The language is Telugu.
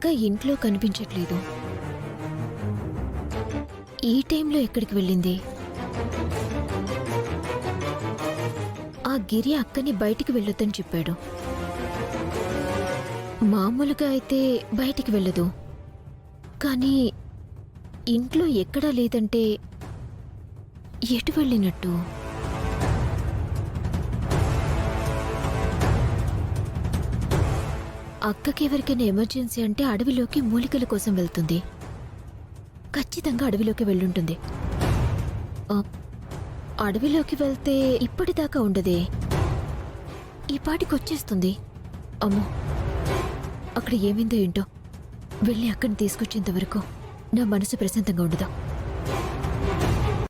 అక్క ఇంట్లో కనిపించట్లేదు. ఈ టైంలో ఎక్కడికి వెళ్ళింది? ఆ గిరి అక్కని బయటికి వెళ్ళొద్దని చెప్పాడు. మామూలుగా అయితే బయటికి వెళ్ళదు, కానీ ఇంట్లో ఎక్కడా లేదంటే ఎటు వెళ్ళినట్టు? అక్కకి ఎవరికైనా ఎమర్జెన్సీ అంటే అడవిలోకి మూలికల కోసం వెళ్తుంది. ఖచ్చితంగా అడవిలోకి వెళ్ళుంటుంది. ఆ, అడవిలోకి వెళ్తే ఇప్పటిదాకా ఉండదే, ఈ పాటికి వచ్చేస్తుంది. అమ్మో, అక్కడ ఏమైందో ఏంటో. వెళ్ళి అక్కడిని తీసుకొచ్చేంత వరకు నా మనసు ప్రశాంతంగా ఉండదు.